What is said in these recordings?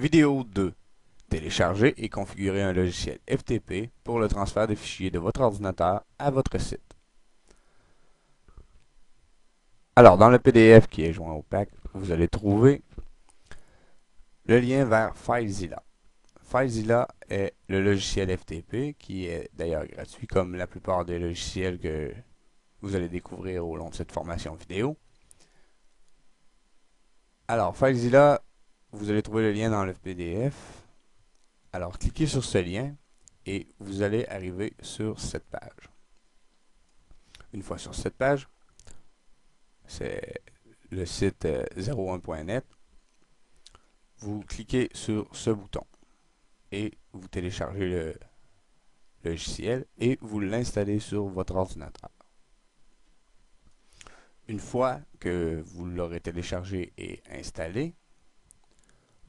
Vidéo 2. Télécharger et configurer un logiciel FTP pour le transfert de fichiers de votre ordinateur à votre site. Alors, dans le PDF qui est joint au pack, vous allez trouver le lien vers FileZilla. FileZilla est le logiciel FTP qui est d'ailleurs gratuit comme la plupart des logiciels que vous allez découvrir au long de cette formation vidéo. Alors, FileZilla, vous allez trouver le lien dans le PDF. Alors, cliquez sur ce lien et vous allez arriver sur cette page. Une fois sur cette page, c'est le site 01.net. Vous cliquez sur ce bouton et vous téléchargez le logiciel et vous l'installez sur votre ordinateur. Une fois que vous l'aurez téléchargé et installé,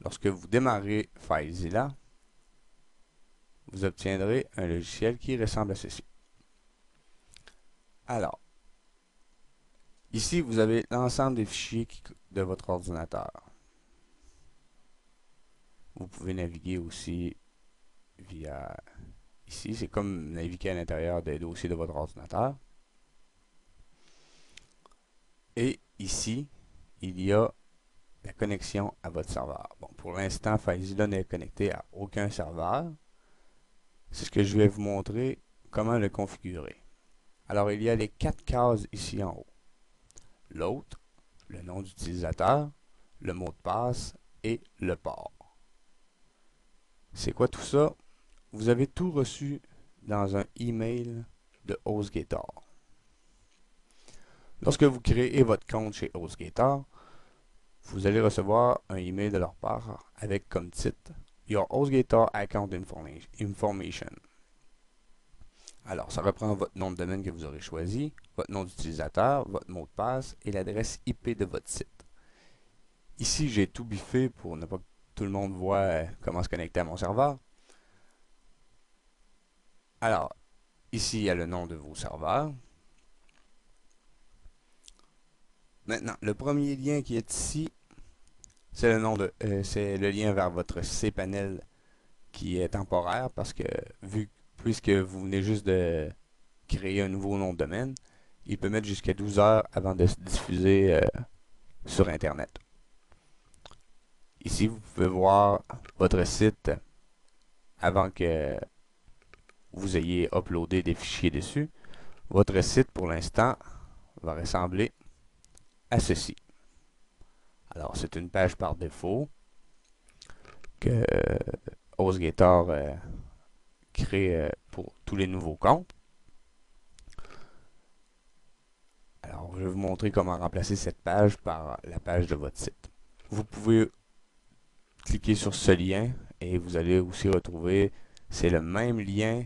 lorsque vous démarrez FileZilla, vous obtiendrez un logiciel qui ressemble à ceci. Alors, ici, vous avez l'ensemble des fichiers de votre ordinateur. Vous pouvez naviguer aussi via ici. C'est comme naviguer à l'intérieur des dossiers de votre ordinateur. Et ici, il y a la connexion à votre serveur. Bon, pour l'instant, FileZilla n'est connecté à aucun serveur. C'est ce que je vais vous montrer comment le configurer. Alors, il y a les 4 cases ici en haut. L'autre, le nom d'utilisateur, le mot de passe et le port. C'est quoi tout ça? Vous avez tout reçu dans un email de HostGator. Lorsque vous créez votre compte chez HostGator, vous allez recevoir un email de leur part avec comme titre Your HostGator Account Information. Alors, ça reprend votre nom de domaine que vous aurez choisi, votre nom d'utilisateur, votre mot de passe et l'adresse IP de votre site. Ici, j'ai tout biffé pour ne pas que tout le monde voit comment se connecter à mon serveur. Alors, ici, il y a le nom de vos serveurs. Maintenant, le premier lien qui est ici, c'est le lien vers votre cPanel qui est temporaire parce que puisque vous venez juste de créer un nouveau nom de domaine, il peut mettre jusqu'à 12 heures avant de se diffuser sur Internet. Ici, vous pouvez voir votre site avant que vous ayez uploadé des fichiers dessus. Votre site, pour l'instant, va ressembler à ceci. Alors, c'est une page par défaut que HostGator crée pour tous les nouveaux comptes. Alors, je vais vous montrer comment remplacer cette page par la page de votre site. Vous pouvez cliquer sur ce lien et vous allez aussi retrouver, c'est le même lien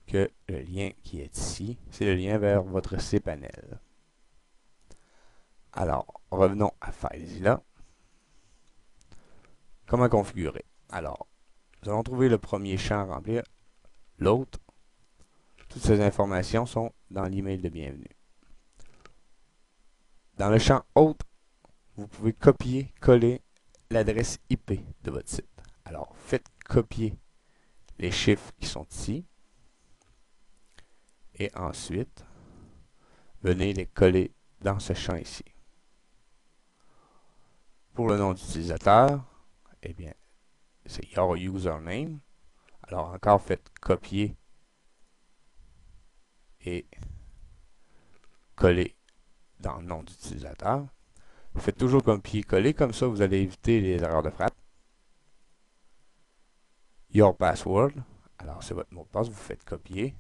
que le lien qui est ici. C'est le lien vers votre cPanel. Alors, revenons à FileZilla. Comment configurer? Alors, nous allons trouver le premier champ à remplir, l'autre. Toutes ces informations sont dans l'email de bienvenue. Dans le champ Autre, vous pouvez copier, coller l'adresse IP de votre site. Alors, faites copier les chiffres qui sont ici et ensuite, venez les coller dans ce champ ici. Pour le nom d'utilisateur, eh bien, c'est Your Username. Alors, encore, faites copier et coller dans le nom d'utilisateur. Faites toujours copier-coller, comme ça vous allez éviter les erreurs de frappe. Your password, alors c'est votre mot de passe, vous faites copier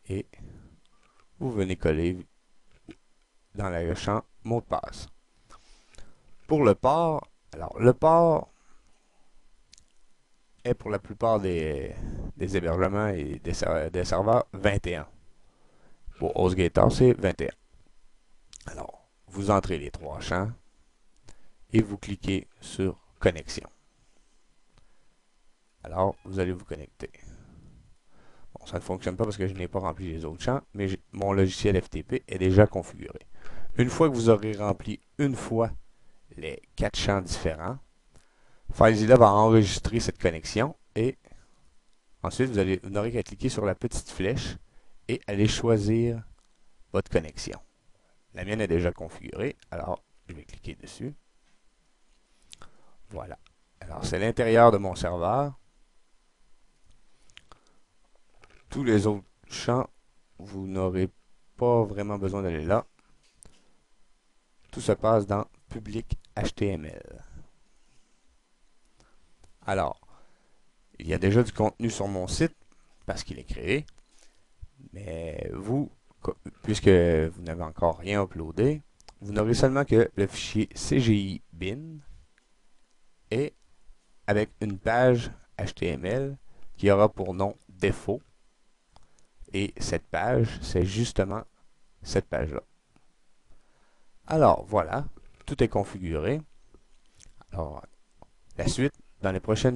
et vous venez coller dans le champ mot de passe. Pour le port, alors le port est pour la plupart des hébergements et des serveurs 21. Pour HostGator, c'est 21. Alors, vous entrez les 3 champs et vous cliquez sur Connexion. Alors, vous allez vous connecter. Bon, ça ne fonctionne pas parce que je n'ai pas rempli les autres champs, mais mon logiciel FTP est déjà configuré. Une fois que vous aurez rempli une fois les 4 champs différents, FileZilla va enregistrer cette connexion et ensuite vous n'aurez qu'à cliquer sur la petite flèche et aller choisir votre connexion. La mienne est déjà configurée, alors je vais cliquer dessus. Voilà. Alors c'est l'intérieur de mon serveur. Tous les autres champs, vous n'aurez pas vraiment besoin d'aller là. Tout se passe dans public HTML. Alors, il y a déjà du contenu sur mon site parce qu'il est créé. Mais vous, puisque vous n'avez encore rien uploadé, vous n'aurez seulement que le fichier CGI bin et avec une page HTML qui aura pour nom défaut. Et cette page, c'est justement cette page-là. Alors voilà, tout est configuré. Alors, la suite dans les prochaines vidéos.